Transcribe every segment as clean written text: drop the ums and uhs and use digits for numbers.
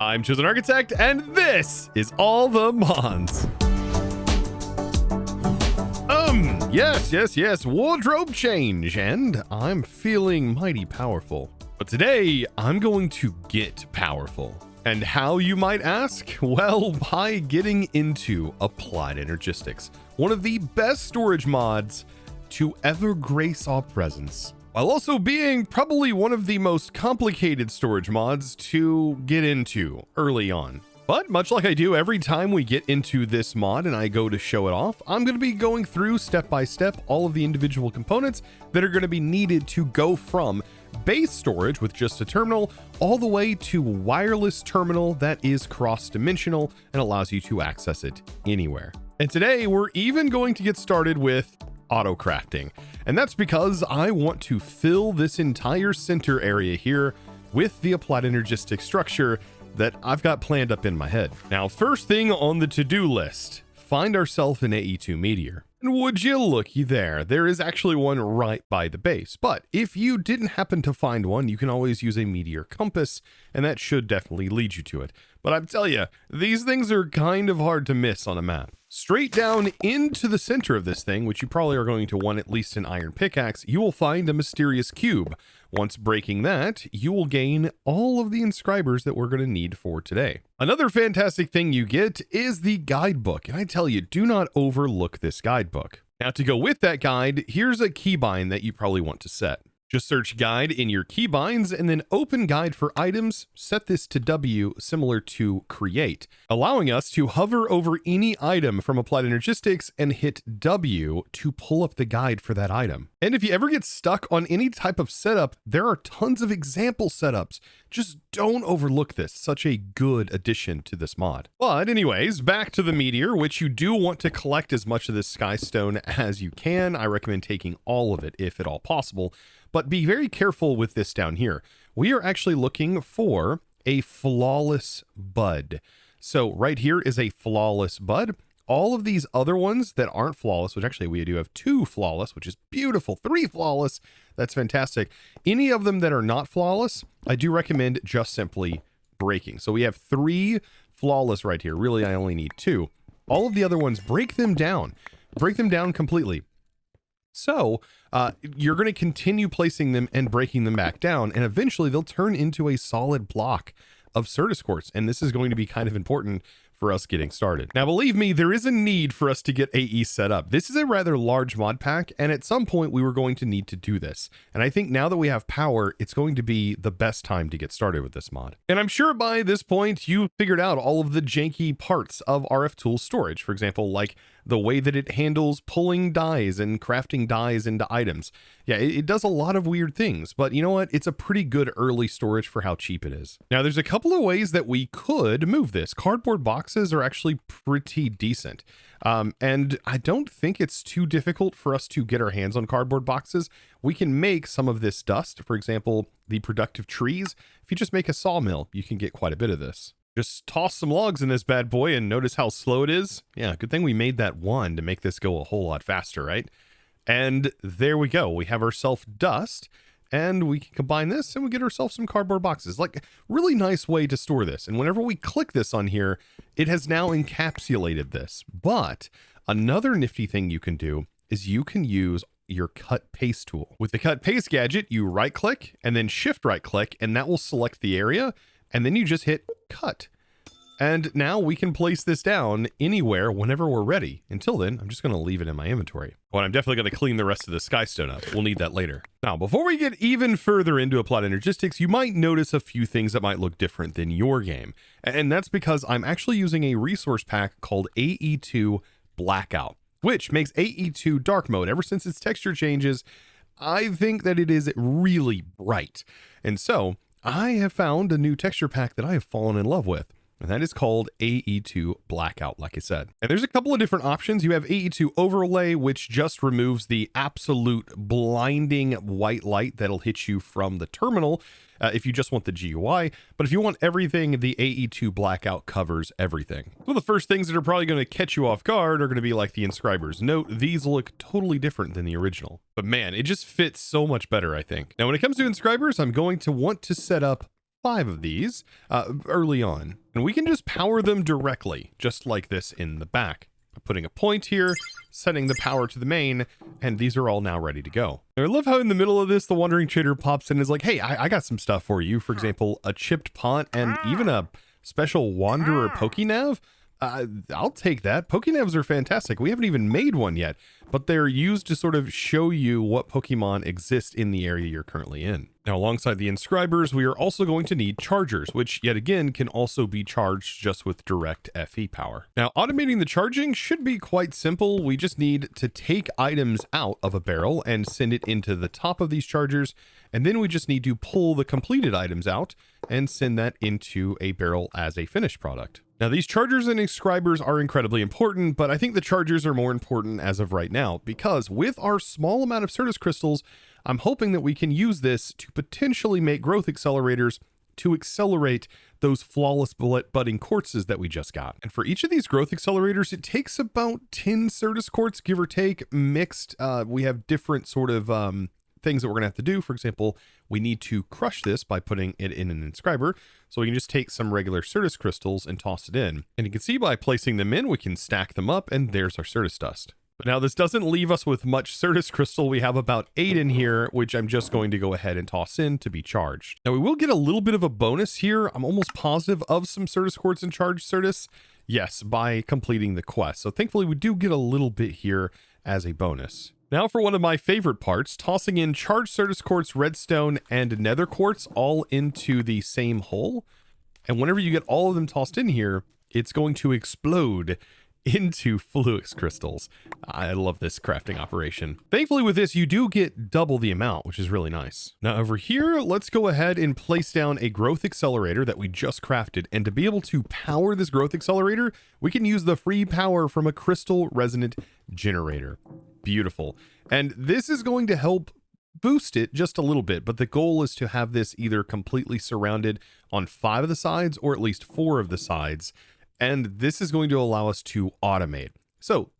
I'm ChosenArchitect, and this is All The Mons. Yes, wardrobe change, and I'm feeling mighty powerful. But today, I'm going to get powerful. And how, you might ask? Well, by getting into Applied Energistics, one of the best storage mods to ever grace our presence, while also being probably one of the most complicated storage mods to get into early on. But much like I do every time we get into this mod and I go to show it off, I'm going to be going through step by step all of the individual components that are going to be needed to go from base storage with just a terminal all the way to wireless terminal that is cross-dimensional and allows you to access it anywhere. And today we're even going to get started with autocrafting. And that's because I want to fill this entire center area here with the Applied Energistics structure that I've got planned up in my head. Now, first thing on the to-do list, find ourselves an AE2 meteor. And would you looky there, there is actually one right by the base. But if you didn't happen to find one, you can always use a meteor compass, and that should definitely lead you to it. But I tell you, these things are kind of hard to miss on a map. Straight down into the center of this thing, which you probably are going to want at least an iron pickaxe, you will find a mysterious cube. Once breaking that, you will gain all of the inscribers that we're going to need for today. Another fantastic thing you get is the guidebook, and I tell you, do not overlook this guidebook. Now, to go with that guide, here's a keybind that you probably want to set. Just search guide in your keybinds and then open guide for items, set this to W similar to create, allowing us to hover over any item from Applied Energistics and hit W to pull up the guide for that item. And if you ever get stuck on any type of setup, there are tons of example setups. Just don't overlook this. Such a good addition to this mod. But anyways, back to the meteor, which you do want to collect as much of this skystone as you can. I recommend taking all of it if at all possible. But be very careful with this down here. We are actually looking for a flawless bud. So right here is a flawless bud. All of these other ones that aren't flawless, which actually we do have 2 flawless, which is beautiful, 3 flawless. That's fantastic. Any of them that are not flawless, I do recommend just simply breaking. So we have 3 flawless right here. Really, I only need 2. All of the other ones, break them down completely. So you're going to continue placing them and breaking them back down, and eventually they'll turn into a solid block of certus quartz. And this is going to be kind of important for us getting started. Now, believe me, there is a need for us to get AE set up. This is a rather large mod pack, and at some point we were going to need to do this. And I think now that we have power, it's going to be the best time to get started with this mod. And I'm sure by this point you figured out all of the janky parts of RF Tools storage. For example, like the way that it handles pulling dyes and crafting dyes into items. Yeah, it does a lot of weird things, but you know what? It's a pretty good early storage for how cheap it is. Now, there's a couple of ways that we could move this. Cardboard boxes are actually pretty decent. And I don't think it's too difficult for us to get our hands on cardboard boxes. We can make some of this dust. For example, the productive trees. If you just make a sawmill, you can get quite a bit of this. Just toss some logs in this bad boy and notice how slow it is. Yeah, good thing we made that one to make this go a whole lot faster, right? And there we go. We have ourselves dust, and we can combine this and we get ourselves some cardboard boxes. Like, really nice way to store this. And whenever we click this on here, it has now encapsulated this. But another nifty thing you can do is you can use your cut paste tool. With the cut paste gadget, you right click and then shift right click, and that will select the area. And then you just hit cut. And now we can place this down anywhere whenever we're ready. Until then, I'm just going to leave it in my inventory. But I'm definitely going to clean the rest of the skystone up. We'll need that later. Now, before we get even further into Applied Energistics, you might notice a few things that might look different than your game. And that's because I'm actually using a resource pack called AE2 Blackout, which makes AE2 dark mode. Ever since its texture changes, I think that it is really bright. And so I have found a new texture pack that I have fallen in love with, and that is called AE2 Blackout, like I said. And there's a couple of different options. You have AE2 Overlay, which just removes the absolute blinding white light that'll hit you from the terminal if you just want the GUI. But if you want everything, the AE2 Blackout covers everything. Well, the first things that are probably going to catch you off guard are going to be like the inscribers. Note, these look totally different than the original. But man, it just fits so much better, I think. Now, when it comes to inscribers, I'm going to want to set up 5 of these early on, and we can just power them directly, just like this in the back. Putting a point here, setting the power to the main, and these are all now ready to go. I love how in the middle of this, the Wandering Trader pops in and is like, hey, I got some stuff for you. For example, a chipped pot and even a special Wanderer Pokénav. I'll take that. Pokénavs are fantastic. We haven't even made one yet, but they're used to sort of show you what Pokemon exist in the area you're currently in. Now, alongside the inscribers, we are also going to need chargers, which yet again can also be charged just with direct FE power. Now, automating the charging should be quite simple. We just need to take items out of a barrel and send it into the top of these chargers. And then we just need to pull the completed items out and send that into a barrel as a finished product. Now, these chargers and inscribers are incredibly important, but I think the chargers are more important as of right now, because with our small amount of certus crystals, I'm hoping that we can use this to potentially make growth accelerators to accelerate those flawless budding quartzes that we just got. And for each of these growth accelerators, it takes about 10 certus quartz, give or take, mixed. We have different sort of things that we're gonna have to do. For example, we need to crush this by putting it in an inscriber. So we can just take some regular certus crystals and toss it in. And you can see by placing them in, we can stack them up, and there's our certus dust. But now this doesn't leave us with much certus crystal. We have about 8 in here, which I'm just going to go ahead and toss in to be charged. Now we will get a little bit of a bonus here. I'm almost positive of some certus quartz and charged certus. Yes, by completing the quest. So thankfully we do get a little bit here as a bonus. Now for one of my favorite parts, tossing in charged certus quartz, redstone, and nether quartz all into the same hole. And whenever you get all of them tossed in here, it's going to explode into fluix crystals. I love this crafting operation. Thankfully with this, you do get double the amount, which is really nice. Now over here, let's go ahead and place down a growth accelerator that we just crafted. And to be able to power this growth accelerator, we can use the free power from a crystal resonant generator. Beautiful. And this is going to help boost it just a little bit, but the goal is to have this either completely surrounded on 5 of the sides or at least 4 of the sides. And this is going to allow us to automate. So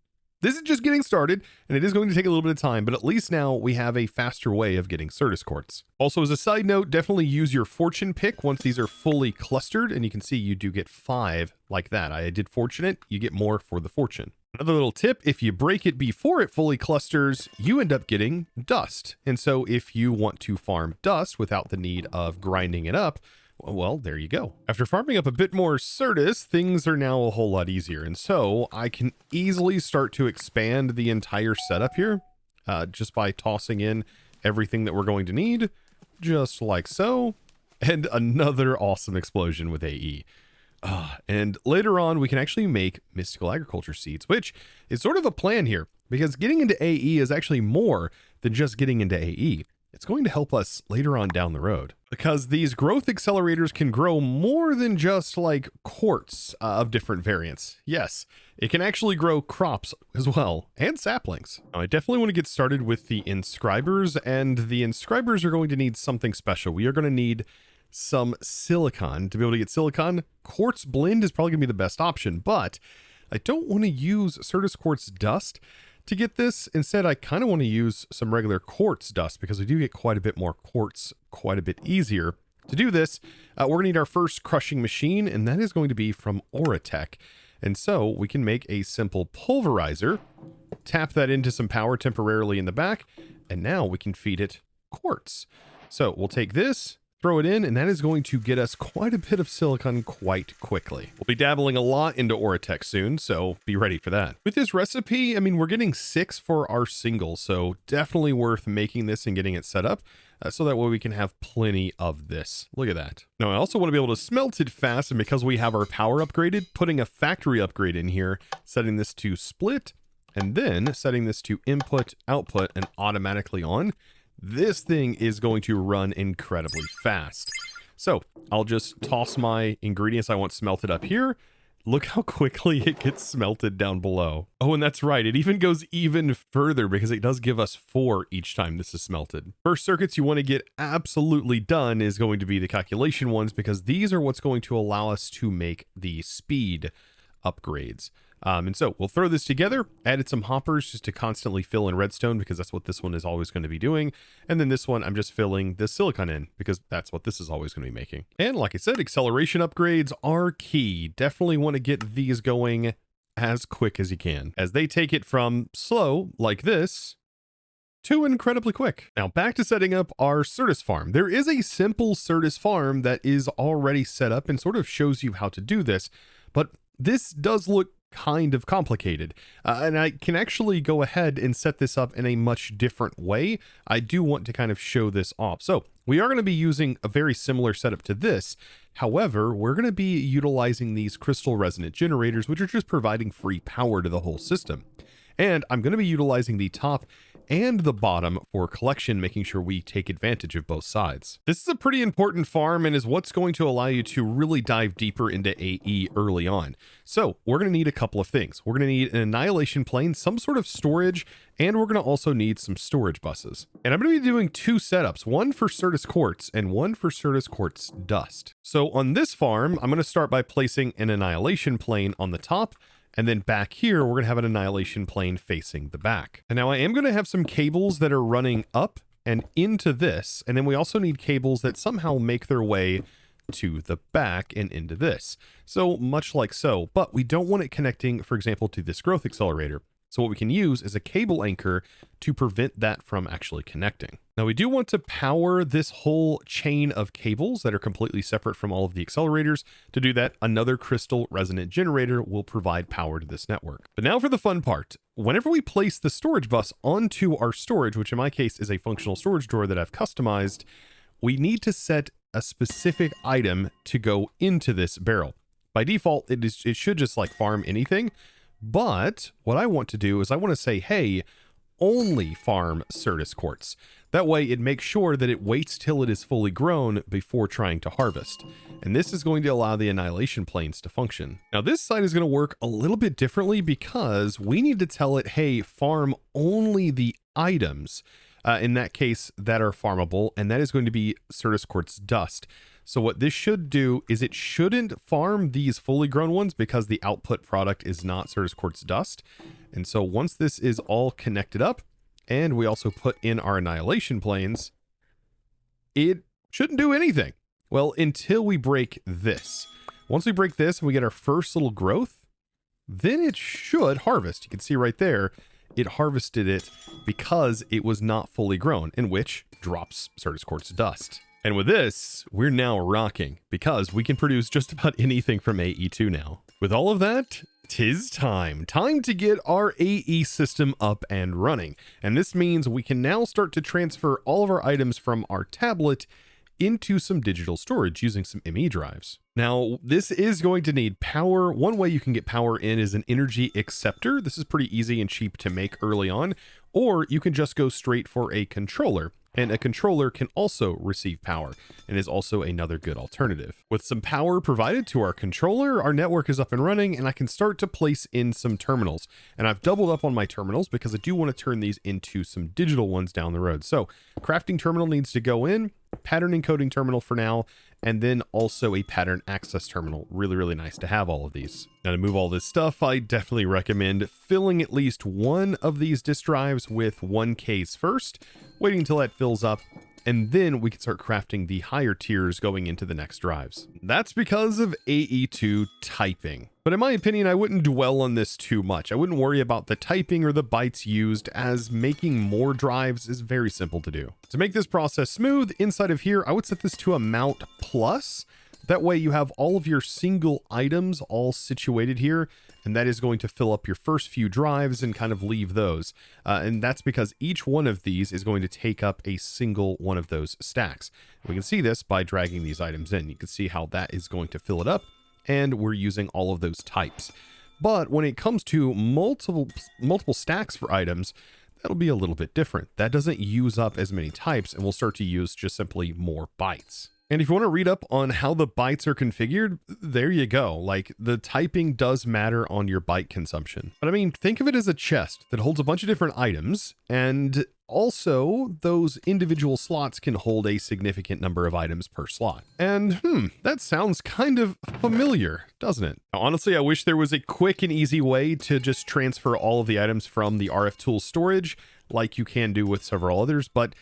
this is just getting started, and it is going to take a little bit of time, but at least now we have a faster way of getting certus quartz. Also, as a side note, definitely use your fortune pick once these are fully clustered, and you can see you do get 5 like that. I did fortunate, you get more for the fortune. Another little tip, if you break it before it fully clusters, you end up getting dust. And so if you want to farm dust without the need of grinding it up, well, there you go. After farming up a bit more certus, things are now a whole lot easier. And so I can easily start to expand the entire setup here just by tossing in everything that we're going to need, just like so. And another awesome explosion with AE. And later on, we can actually make mystical agriculture seeds, which is sort of a plan here, because getting into AE is actually more than just getting into AE. It's going to help us later on down the road, because these growth accelerators can grow more than just like quartz of different variants. Yes, it can actually grow crops as well, and saplings. Now, I definitely want to get started with the inscribers, and the inscribers are going to need something special. We are going to need some silicon to be able to get silicon. Quartz blend is probably gonna be the best option, but I don't want to use certus quartz dust to get this. Instead, I kind of want to use some regular quartz dust, because we do get quite a bit more quartz quite a bit easier. To do this, we're gonna need our first crushing machine, and that is going to be from Auratech. And so we can make a simple pulverizer, tap that into some power temporarily in the back, and now we can feed it quartz. So we'll take this, throw it in, and that is going to get us quite a bit of silicon quite quickly. We'll be dabbling a lot into Auratech soon, so be ready for that. With this recipe, I mean, we're getting 6 for our single, so definitely worth making this and getting it set up so that way we can have plenty of this. Look at that. Now, I also want to be able to smelt it fast, and because we have our power upgraded, putting a factory upgrade in here, setting this to split, and then setting this to input, output, and automatically on. This thing is going to run incredibly fast. So I'll just toss my ingredients I want smelted up here. Look how quickly it gets smelted down below. Oh, and that's right. It even goes even further because it does give us 4 each time this is smelted. First circuits you want to get absolutely done is going to be the calculation ones, because these are what's going to allow us to make the speed upgrades. And so we'll throw this together, added some hoppers just to constantly fill in redstone because that's what this one is always going to be doing. And then this one, I'm just filling the silicon in because that's what this is always going to be making. And like I said, acceleration upgrades are key. Definitely want to get these going as quick as you can, as they take it from slow like this to incredibly quick. Now back to setting up our certus farm. There is a simple certus farm that is already set up and sort of shows you how to do this, but this does look kind of complicated. And I can actually go ahead and set this up in a much different way. I do want to kind of show this off. So we are going to be using a very similar setup to this. However, we're going to be utilizing these crystal resonant generators, which are just providing free power to the whole system. And I'm going to be utilizing the top and the bottom for collection, making sure we take advantage of both sides. This is a pretty important farm and is what's going to allow you to really dive deeper into AE early on. So we're going to need a couple of things. We're going to need an annihilation plane, some sort of storage, and we're going to also need some storage buses. And I'm going to be doing two setups, one for certus quartz and one for certus quartz dust. So on this farm, I'm going to start by placing an annihilation plane on the top. And then back here, we're going to have an annihilation plane facing the back. And now I am going to have some cables that are running up and into this. And then we also need cables that somehow make their way to the back and into this. So much like so, but we don't want it connecting, for example, to this growth accelerator. So what we can use is a cable anchor to prevent that from actually connecting. Now we do want to power this whole chain of cables that are completely separate from all of the accelerators. To do that, another crystal resonant generator will provide power to this network. But now for the fun part. Whenever we place the storage bus onto our storage, which in my case is a functional storage drawer that I've customized, we need to set a specific item to go into this barrel. By default, it should just like farm anything. But what I want to do is I want to say, hey, only farm certus quartz. That way it makes sure that it waits till it is fully grown before trying to harvest. And this is going to allow the annihilation planes to function. Now this side is going to work a little bit differently because we need to tell it, hey, farm only the items, in that case, that are farmable. And that is going to be certus quartz dust. So what this should do is it shouldn't farm these fully grown ones because the output product is not certus quartz dust. And so once this is all connected up and we also put in our annihilation planes, it shouldn't do anything. Well, until we break this. Once we break this and we get our first little growth, then it should harvest. You can see right there, it harvested it because it was not fully grown, in which drops certus quartz dust. And with this, we're now rocking because we can produce just about anything from AE2 now. With all of that, 'tis time to get our AE system up and running. And this means we can now start to transfer all of our items from our tablet into some digital storage using some ME drives. Now, this is going to need power. One way you can get power in is an energy acceptor. This is pretty easy and cheap to make early on, or you can just go straight for a controller. And a controller can also receive power and is also another good alternative. With some power provided to our controller, our network is up and running and I can start to place in some terminals. And I've doubled up on my terminals because I do want to turn these into some digital ones down the road. So crafting terminal needs to go in, pattern encoding terminal for now, and then also a pattern access terminal. Really, really nice to have all of these. Now to move all this stuff, I definitely recommend filling at least one of these disk drives with 1Ks first, waiting until that fills up, and then we can start crafting the higher tiers going into the next drives. That's because of AE2 typing. But in my opinion, I wouldn't dwell on this too much. I wouldn't worry about the typing or the bytes used, as making more drives is very simple to do. To make this process smooth, inside of here, I would set this to amount plus. That way you have all of your single items all situated here, and that is going to fill up your first few drives and kind of leave those. And that's because each one of these is going to take up a single one of those stacks. We can see this by dragging these items in. You can see how that is going to fill it up, and we're using all of those types. But when it comes to multiple stacks for items, that'll be a little bit different. That doesn't use up as many types, and we'll start to use just simply more bytes. And if you want to read up on how the bytes are configured, there you go. Like, the typing does matter on your byte consumption. But I mean, think of it as a chest that holds a bunch of different items, and also those individual slots can hold a significant number of items per slot. And that sounds kind of familiar, doesn't it? Now, honestly, I wish there was a quick and easy way to just transfer all of the items from the RF tool storage like you can do with several others. But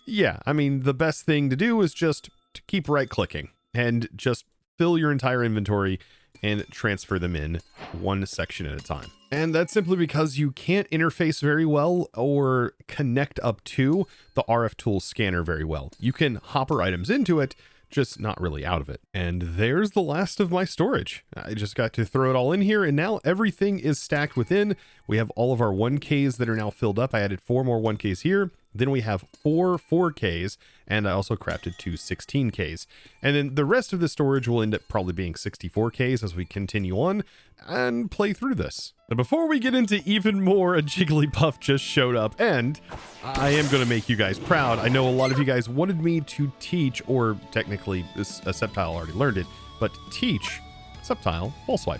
yeah, I mean, the best thing to do is just to keep right clicking and just fill your entire inventory and transfer them in one section at a time. And that's simply because you can't interface very well or connect up to the RF tool scanner very well. You can hopper items into it, just not really out of it. And there's the last of my storage. I just got to throw it all in here, and now everything is stacked within. We have all of our 1Ks that are now filled up. I added 4 more 1Ks here. Then we have 4 4Ks, and I also crafted 2 16Ks. And then the rest of the storage will end up probably being 64Ks as we continue on and play through this. Now, before we get into even more, a Jigglypuff just showed up, and I am going to make you guys proud. I know a lot of you guys wanted me to teach, or technically a Sceptile already learned it, but teach Sceptile Full Swipe,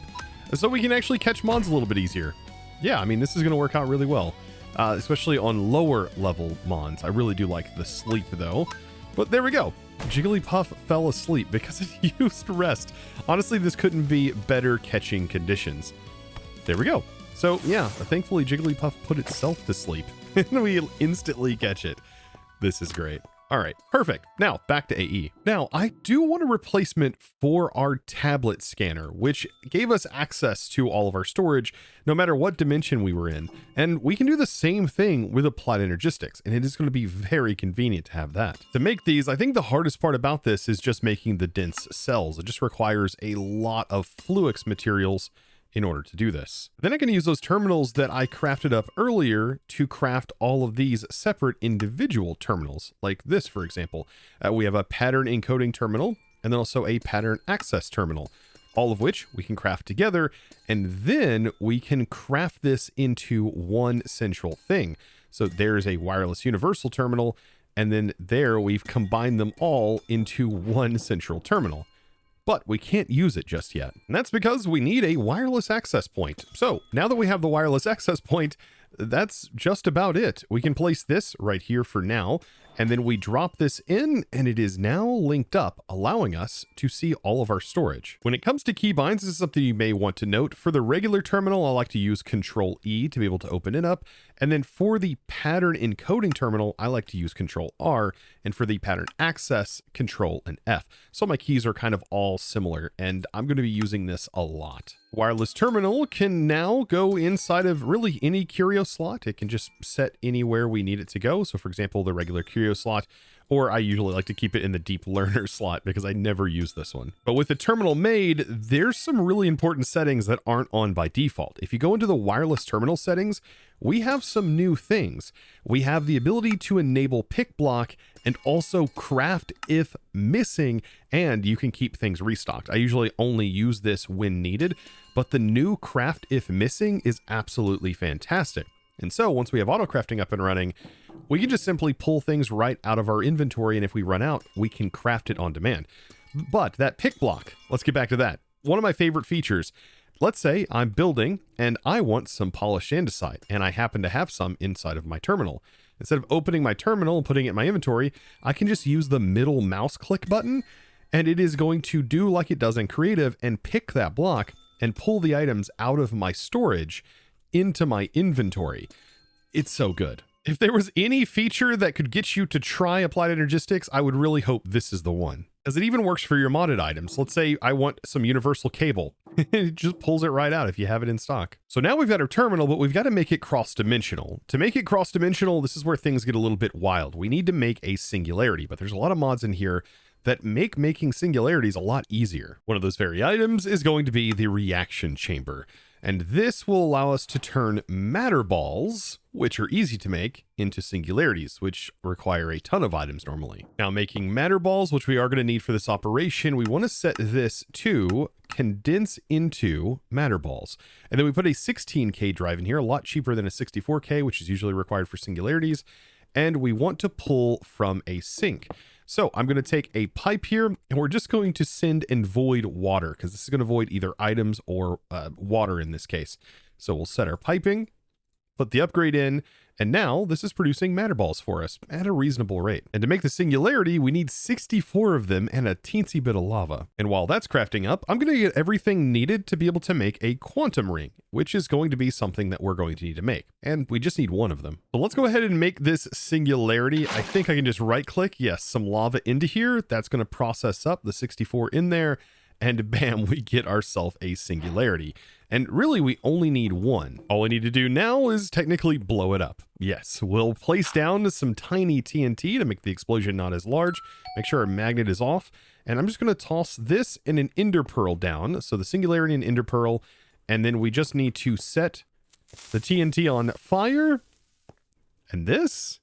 so we can actually catch Mons a little bit easier. Yeah, I mean, this is going to work out really well. Especially on lower level Mons. I really do like the sleep though. But there we go. Jigglypuff fell asleep because it used rest. Honestly, this couldn't be better catching conditions. There we go. So yeah, thankfully Jigglypuff put itself to sleep and we instantly catch it. This is great. All right, perfect. Now back to AE. Now I do want a replacement for our tablet scanner, which gave us access to all of our storage, no matter what dimension we were in. And we can do the same thing with Applied Energistics, and it is going to be very convenient to have that. To make these, I think the hardest part about this is just making the dense cells. It just requires a lot of Fluix materials in order to do this. Then I can use those terminals that I crafted up earlier to craft all of these separate individual terminals, like this, for example. We have a pattern encoding terminal, and then also a pattern access terminal, all of which we can craft together, and then we can craft this into one central thing. So there's a wireless universal terminal, and then there we've combined them all into one central terminal. But we can't use it just yet. And that's because we need a wireless access point. So now that we have the wireless access point, that's just about it. We can place this right here for now, and then we drop this in, and it is now linked up, allowing us to see all of our storage. When it comes to keybinds, this is something you may want to note. For the regular terminal, I like to use Control-E to be able to open it up. And then for the pattern encoding terminal, I like to use Control-R. And for the pattern access, Control and F. So my keys are kind of all similar, and I'm going to be using this a lot. Wireless terminal can now go inside of really any curio slot. It can just set anywhere we need it to go. So for example, the regular curio slot, or I usually like to keep it in the deep learner slot because I never use this one. But with the terminal made, there's some really important settings that aren't on by default. If you go into the wireless terminal settings, we have some new things. We have the ability to enable pick block and also craft if missing, and you can keep things restocked. I usually only use this when needed, but the new craft if missing is absolutely fantastic. And so once we have auto crafting up and running, we can just simply pull things right out of our inventory, and if we run out, we can craft it on demand. But that pick block, let's get back to that. One of my favorite features. Let's say I'm building and I want some polished andesite, and I happen to have some inside of my terminal. Instead of opening my terminal and putting it in my inventory, I can just use the middle mouse click button, and it is going to do like it does in creative and pick that block and pull the items out of my storage into my inventory. It's so good. If there was any feature that could get you to try Applied Energistics, I would really hope this is the one. As it even works for your modded items. Let's say I want some universal cable. It just pulls it right out if you have it in stock. So now we've got our terminal, but we've got to make it cross-dimensional. To make it cross-dimensional, this is where things get a little bit wild. We need to make a singularity, but there's a lot of mods in here that make making singularities a lot easier. One of those very items is going to be the reaction chamber. And this will allow us to turn matter balls, which are easy to make, into singularities, which require a ton of items normally. Now, making matter balls, which we are going to need for this operation, we want to set this to condense into matter balls. And then we put a 16K drive in here, a lot cheaper than a 64K, which is usually required for singularities. And we want to pull from a sink. So I'm going to take a pipe here, and we're just going to send and void water, because this is going to void either items or water in this case. So we'll set our piping, put the upgrade in, And now this is producing matter balls for us at a reasonable rate. And to make the singularity, we need 64 of them and a teensy bit of lava. And while that's crafting up, I'm going to get everything needed to be able to make a quantum ring, which is going to be something that we're going to need to make. And we just need one of them. So let's go ahead and make this singularity. I think I can just right click. Yes, some lava into here. That's going to process up the 64 in there. And bam, we get ourselves a singularity. And really, we only need one. All I need to do now is technically blow it up. Yes, we'll place down some tiny TNT to make the explosion not as large. Make sure our magnet is off. And I'm just going to toss this and an ender pearl down. So the singularity and ender pearl. And then we just need to set the TNT on fire. And this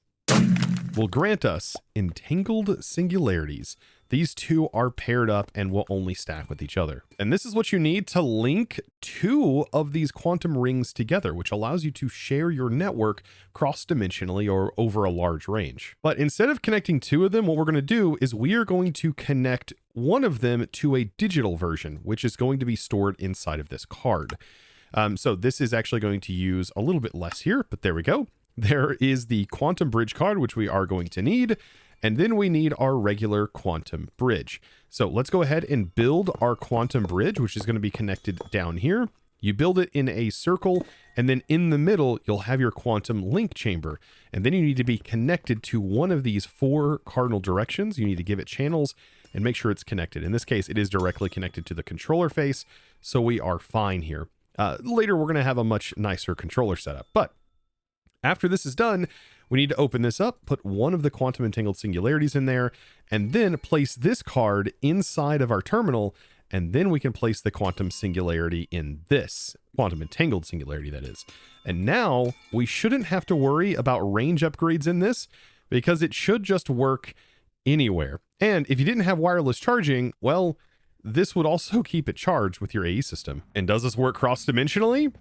will grant us entangled singularities. These two are paired up and will only stack with each other. And this is what you need to link two of these quantum rings together, which allows you to share your network cross-dimensionally or over a large range. But instead of connecting two of them, what we're going to do is we are going to connect one of them to a digital version, which is going to be stored inside of this card. So this is actually going to use a little bit less here, but there we go. There is the quantum bridge card, which we are going to need. And then we need our regular quantum bridge. So let's go ahead and build our quantum bridge, which is going to be connected down here. You build it in a circle, and then in the middle, you'll have your quantum link chamber. And then you need to be connected to one of these 4 cardinal directions. You need to give it channels and make sure it's connected. In this case, it is directly connected to the controller face, so we are fine here. Later, we're going to have a much nicer controller setup. But after this is done, we need to open this up, put one of the quantum entangled singularities in there, and then place this card inside of our terminal, and then we can place the quantum singularity in this quantum entangled singularity, that is. And now we shouldn't have to worry about range upgrades in this because it should just work anywhere. And if you didn't have wireless charging, well, this would also keep it charged with your AE system. And does this work cross-dimensionally?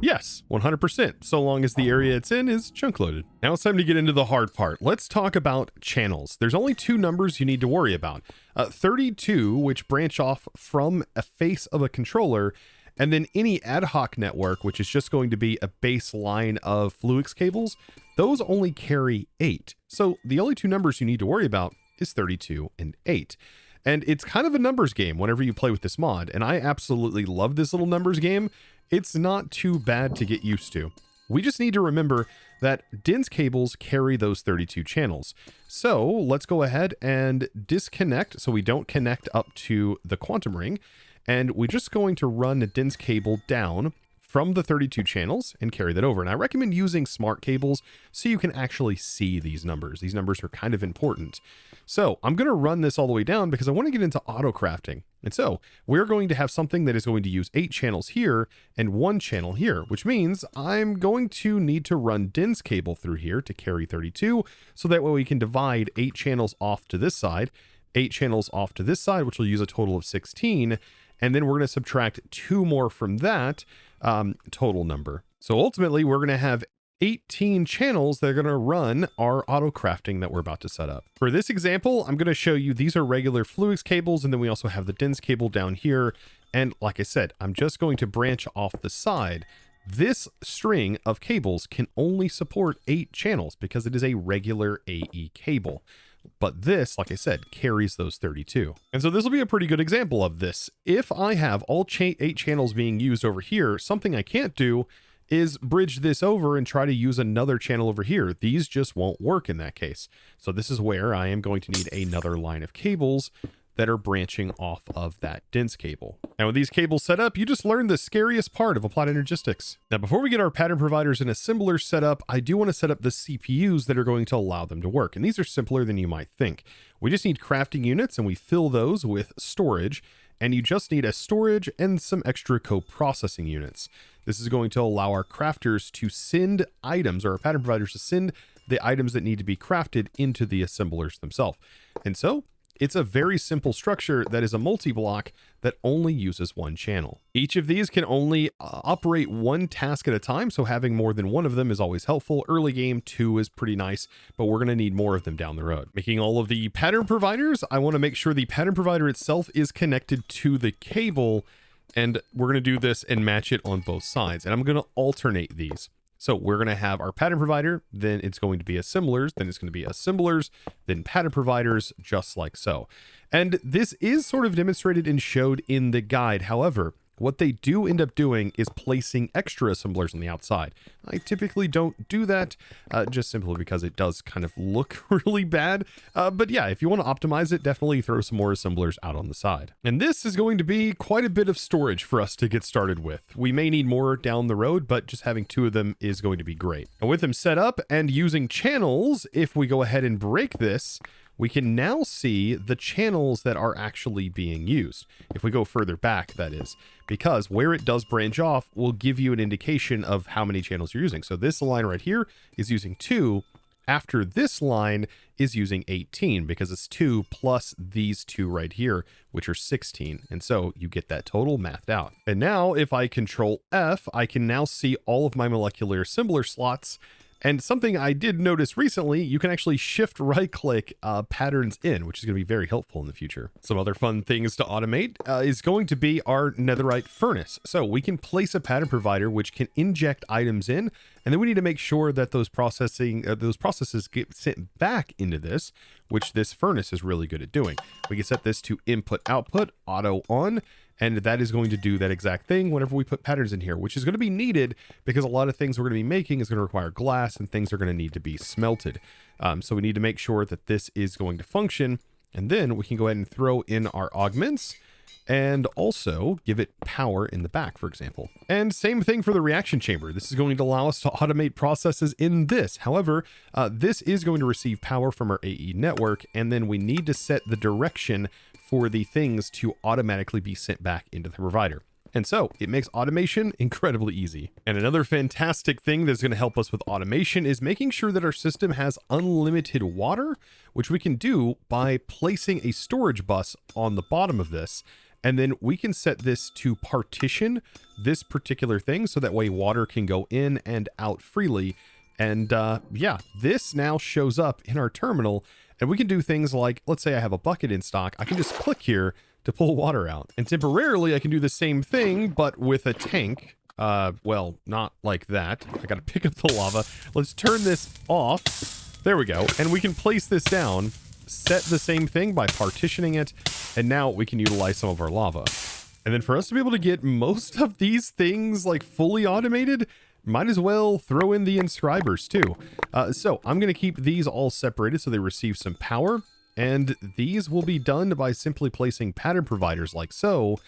Yes, 100%, so long as the area it's in is chunk loaded. Now it's time to get into the hard part. Let's talk about channels. There's only 2 numbers you need to worry about. 32, which branch off from a face of a controller, and then any ad hoc network, which is just going to be a baseline of Fluix cables. Those only carry 8. So the only 2 numbers you need to worry about is 32 and 8. And it's kind of a numbers game whenever you play with this mod, and I absolutely love this little numbers game. It's not too bad to get used to. We just need to remember that dense cables carry those 32 channels. So let's go ahead and disconnect so we don't connect up to the quantum ring. And we're just going to run a dense cable down from the 32 channels and carry that over. And I recommend using smart cables so you can actually see these numbers. These numbers are kind of important. So I'm going to run this all the way down because I want to get into autocrafting. And so we're going to have something that is going to use 8 channels here and 1 channel here, which means I'm going to need to run dense cable through here to carry 32. So that way we can divide 8 channels off to this side, 8 channels off to this side, which will use a total of 16. And then we're going to subtract 2 more from that total number. So ultimately we're going to have 18 channels that are going to run our auto crafting that we're about to set up. For this example, I'm going to show you these are regular Fluix cables, and then we also have the dense cable down here. And like I said, I'm just going to branch off the side. This string of cables can only support 8 channels because it is a regular AE cable. But this, like I said, carries those 32. And so this will be a pretty good example of this. If I have all 8 channels being used over here, something I can't do is bridge this over and try to use another channel over here. These just won't work in that case. So this is where I am going to need another line of cables that are branching off of that dense cable. Now with these cables set up, you just learned the scariest part of applied energistics. Now before we get our pattern providers and assemblers set up, I do want to set up the CPUs that are going to allow them to work. And these are simpler than you might think. We just need crafting units and we fill those with storage. And you just need a storage and some extra co-processing units. This is going to allow our crafters to send items, or our pattern providers to send the items that need to be crafted into the assemblers themselves. And so it's a very simple structure that is a multi-block that only uses 1 channel. Each of these can only operate 1 task at a time, so having more than 1 of them is always helpful. Early game, 2 is pretty nice, but we're going to need more of them down the road. Making all of the pattern providers, I want to make sure the pattern provider itself is connected to the cable, and we're going to do this and match it on both sides. And I'm going to alternate these. So we're going to have our pattern provider, then it's going to be assemblers, then it's going to be assemblers, then pattern providers, just like so. And this is sort of demonstrated and showed in the guide. However, what they do end up doing is placing extra assemblers on the outside. I typically don't do that, just simply because it does kind of look really bad. But yeah, if you want to optimize it, definitely throw some more assemblers out on the side. And this is going to be quite a bit of storage for us to get started with. We may need more down the road, but just having 2 of them is going to be great. And with them set up and using channels, if we go ahead and break this, we can now see the channels that are actually being used. If we go further back, that is, because where it does branch off will give you an indication of how many channels you're using. So this line right here is using 2. After this line is using 18 because it's 2 plus these 2 right here, which are 16. And so you get that total mathed out. And now if I control F, I can now see all of my molecular assembler slots. And something I did notice recently, you can actually shift right click patterns in, which is going to be very helpful in the future. Some other fun things to automate is going to be our netherite furnace. So we can place a pattern provider which can inject items in, and then we need to make sure that those processes get sent back into this, which this furnace is really good at doing. We can set this to input output auto on. And that is going to do that exact thing whenever we put patterns in here, which is going to be needed because a lot of things we're going to be making is going to require glass and things are going to need to be smelted. So we need to make sure that this is going to function. And then we can go ahead and throw in our augments and also give it power in the back, for example. And same thing for the reaction chamber. This is going to allow us to automate processes in this. However, this is going to receive power from our AE network, and then we need to set the direction for the things to automatically be sent back into the provider. And so it makes automation incredibly easy. And another fantastic thing that's going to help us with automation is making sure that our system has unlimited water, which we can do by placing a storage bus on the bottom of this. And then we can set this to partition this particular thing so that way water can go in and out freely. And yeah, this now shows up in our terminal. And we can do things like, let's say I have a bucket in stock. I can just click here to pull water out. And temporarily, I can do the same thing, but with a tank. Well, not like that. I got to pick up the lava. Let's turn this off. There we go. And we can place this down, set the same thing by partitioning it. And now we can utilize some of our lava. And then for us to be able to get most of these things like fully automated, might as well throw in the inscribers too. So I'm going to keep these all separated so they receive some power. And these will be done by simply placing pattern providers like so.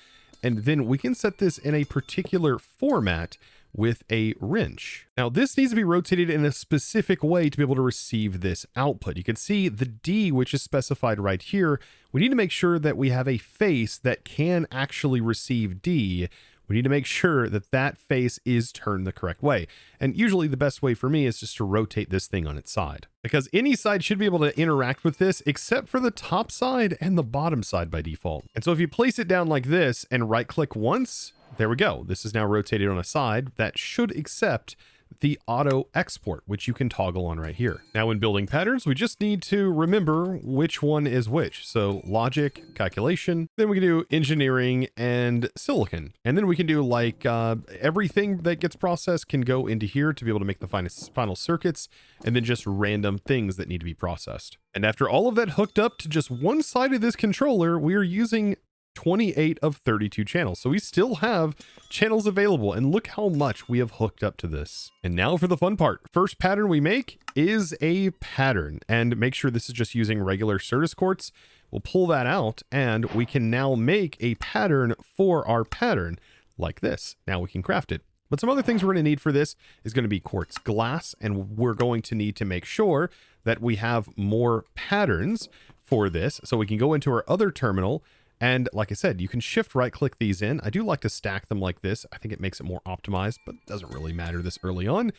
And then we can set this in a particular format with a wrench. Now this needs to be rotated in a specific way to be able to receive this output. You can see the D, which is specified right here. We need to make sure that we have a face that can actually receive D. We need to make sure that that face is turned the correct way. And usually the best way for me is just to rotate this thing on its side, because any side should be able to interact with this except for the top side and the bottom side by default. And so if you place it down like this and right click once, there we go. This is now rotated on a side that should accept the auto export, which you can toggle on right here. Now in building patterns, we just need to remember which one is which. So logic, calculation, then we can do engineering and silicon. And then we can do like everything that gets processed can go into here to be able to make the final circuits, and then just random things that need to be processed. And after all of that hooked up to just one side of this controller, we are using 28 of 32 channels. So we still have channels available, and look how much we have hooked up to this. And now for the fun part. First pattern we make is a pattern, and make sure this is just using regular certus quartz. We'll pull that out and we can now make a pattern for our pattern like this. Now we can craft it. But some other things we're going to need for this is going to be quartz glass, and we're going to need to make sure that we have more patterns for this. So we can go into our other terminal. And like I said, you can shift right click these in. I do like to stack them like this. I think it makes it more optimized, but it doesn't really matter this early on.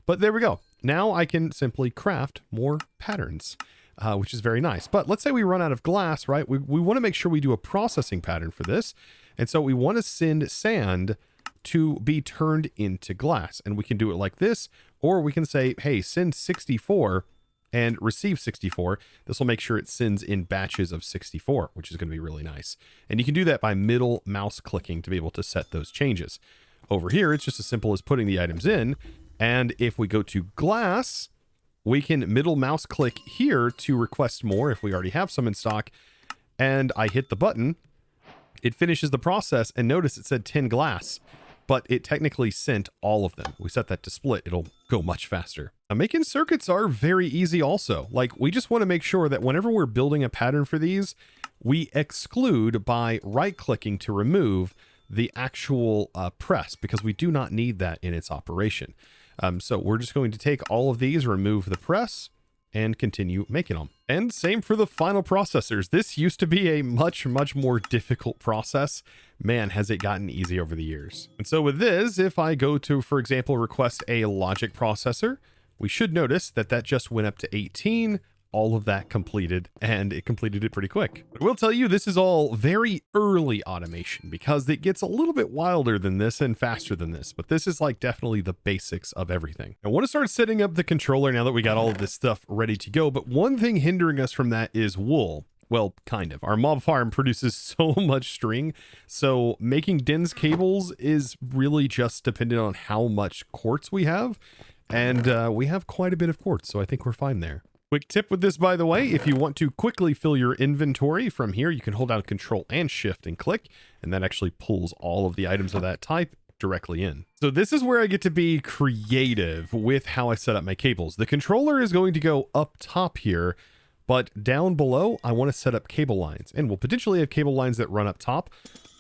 But there we go. Now I can simply craft more patterns, which is very nice. But let's say we run out of glass, right? We want to make sure we do a processing pattern for this. And so we want to send sand to be turned into glass. And we can do it like this, or we can say, hey, send 64 and receive 64. This will make sure it sends in batches of 64, which is going to be really nice. And you can do that by middle mouse clicking to be able to set those changes. Over here, it's just as simple as putting the items in, And if we go to glass, we can middle mouse click here to request more if we already have some in stock. And I hit the button, it finishes the process, and notice it said 10 glass, but it technically sent all of them. We set that to split, it'll go much faster. Now, making circuits are very easy also. Like, we just want to make sure that whenever we're building a pattern for these, we exclude by right-clicking to remove the actual press, because we do not need that in its operation. So we're just going to take all of these, remove the press, and continue making them. And same for the final processors. This used to be a much more difficult process. Man, has it gotten easy over the years. And so with this, if I go to, for example, request a logic processor, we should notice that that just went up to 18. All of that completed, and it completed it pretty quick. I will tell you, this is all very early automation because it gets a little bit wilder than this and faster than this, but this is like definitely the basics of everything. I want to start setting up the controller now that we got all of this stuff ready to go, but one thing hindering us from that is wool. Well, kind of. Our mob farm produces so much string, so making dense cables is really just dependent on how much quartz we have, and we have quite a bit of quartz, so I think we're fine there. Quick tip with this, by the way, if you want to quickly fill your inventory from here, you can hold down Control and Shift and click, and that actually pulls all of the items of that type directly in. So this is where I get to be creative with how I set up my cables. The controller is going to go up top here, but down below, I want to set up cable lines, and we'll potentially have cable lines that run up top,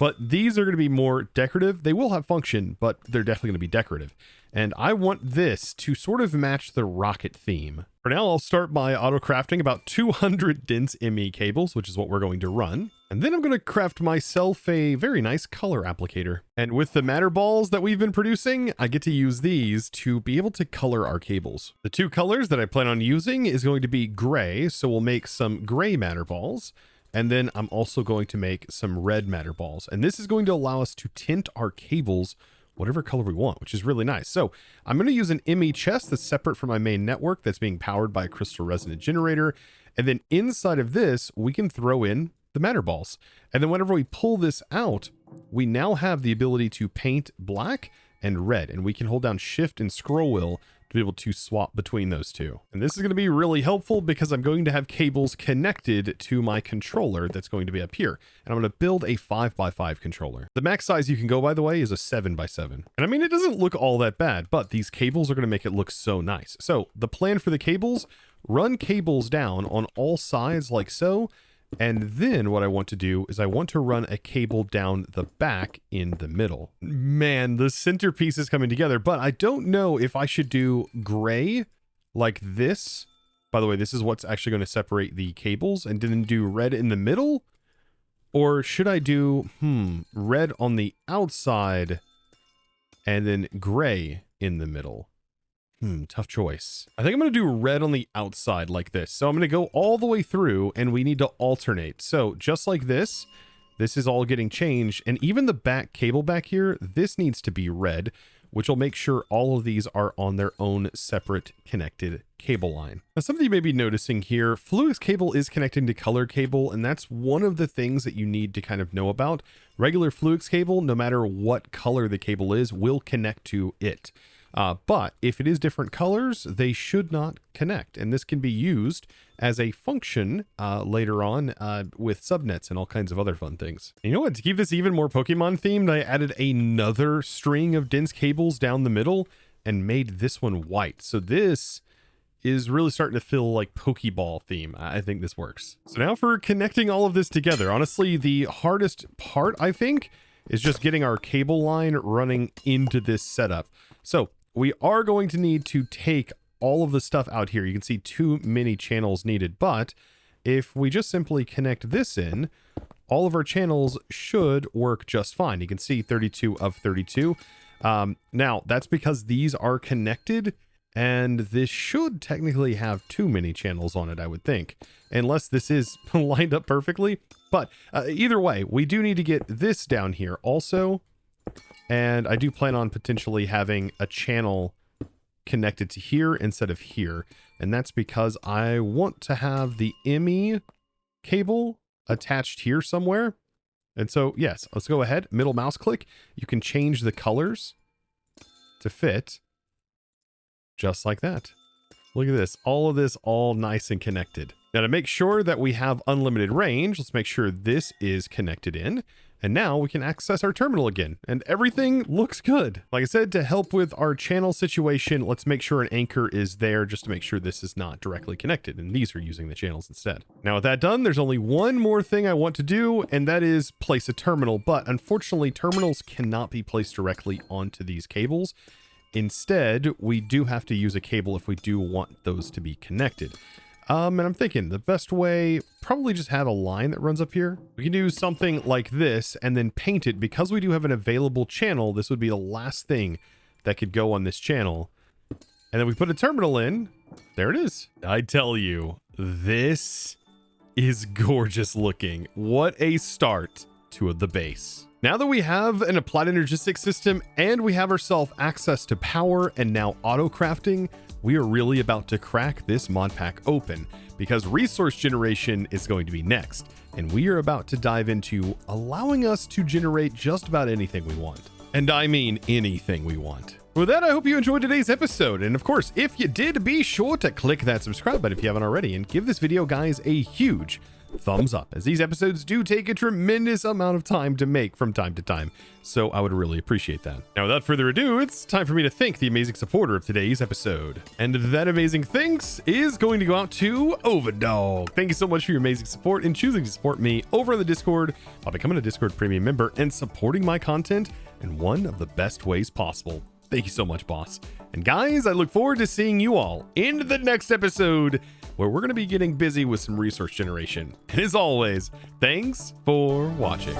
but these are going to be more decorative. They will have function, but they're definitely going to be decorative. And I want this to sort of match the rocket theme. For now, I'll start by auto-crafting about 200 dense ME cables, which is what we're going to run. And then I'm going to craft myself a very nice color applicator. And with the matter balls that we've been producing, I get to use these to be able to color our cables. The two colors that I plan on using is going to be gray, so we'll make some gray matter balls. And then I'm also going to make some red matter balls. And this is going to allow us to tint our cables whatever color we want, which is really nice. So I'm going to use an ME chest that's separate from my main network that's being powered by a crystal resonant generator. And then inside of this, we can throw in the matter balls. And then whenever we pull this out, we now have the ability to paint black and red. And we can hold down Shift and scroll wheel to be able to swap between those two. And this is going to be really helpful because I'm going to have cables connected to my controller that's going to be up here. And I'm going to build a 5x5 controller. The max size you can go, by the way, is a 7x7. And I mean, it doesn't look all that bad, but these cables are going to make it look so nice. So the plan for the cables, run cables down on all sides like so. And then what I want to do is I want to run a cable down the back in the middle. Man, the centerpiece is coming together, but I don't know if I should do gray like this. By the way, this is what's actually going to separate the cables, and then do red in the middle. Or should I do, red on the outside and then gray in the middle? Tough choice. I think I'm going to do red on the outside like this. So I'm going to go all the way through, and we need to alternate. So just like this is all getting changed. And even the back cable back here, this needs to be red, which will make sure all of these are on their own separate connected cable line. Now, something you may be noticing here, Fluix cable is connecting to color cable, and that's one of the things that you need to kind of know about. Regular Fluix cable, no matter what color the cable is, will connect to it. But if it is different colors, they should not connect. And this can be used as a function later on with subnets and all kinds of other fun things. You know what? To keep this even more Pokemon themed, I added another string of dense cables down the middle and made this one white. So this is really starting to feel like Pokeball theme. I think this works. So now for connecting all of this together, honestly, the hardest part, I think, is just getting our cable line running into this setup. So we are going to need to take all of the stuff out here. You can see too many channels needed, but if we just simply connect this in, all of our channels should work just fine. You can see 32 of 32. Now, that's because these are connected, and this should technically have too many channels on it, I would think, unless this is lined up perfectly. But either way, we do need to get this down here also. And I do plan on potentially having a channel connected to here instead of here. And that's because I want to have the ME cable attached here somewhere. And so, yes, let's go ahead. Middle mouse click. You can change the colors to fit. just like that. Look at this, all nice and connected. Now to make sure that we have unlimited range, let's make sure this is connected in. And now we can access our terminal again and everything looks good. Like I said, to help with our channel situation, let's make sure an anchor is there just to make sure this is not directly connected and these are using the channels instead. Now with that done, there's only one more thing I want to do, and that is place a terminal. But unfortunately, terminals cannot be placed directly onto these cables. Instead, we do have to use a cable if we do want those to be connected. And I'm thinking the best way, probably just have a line that runs up here. We can do something like this and then paint it. Because we do have an available channel, this would be the last thing that could go on this channel. And then we put a terminal in. There it is. I tell you, this is gorgeous looking. What a start to the base. Now that we have an applied energistic system and we have ourselves access to power and now auto crafting, we are really about to crack this mod pack open, because resource generation is going to be next, and we are about to dive into allowing us to generate just about anything we want. And I mean anything we want. With that, I hope you enjoyed today's episode, and of course, if you did, be sure to click that subscribe button if you haven't already, and give this video, guys, a huge thumbs up, as these episodes do take a tremendous amount of time to make from time to time, so I would really appreciate that. Now without further ado, it's time for me to thank the amazing supporter of today's episode, and that amazing thanks is going to go out to Overdog. Thank you so much for your amazing support in choosing to support me over on the Discord while becoming a Discord premium member and supporting my content in one of the best ways possible. Thank you so much, boss. And guys, I look forward to seeing you all in the next episode, where we're going to be getting busy with some resource generation. And as always, thanks for watching.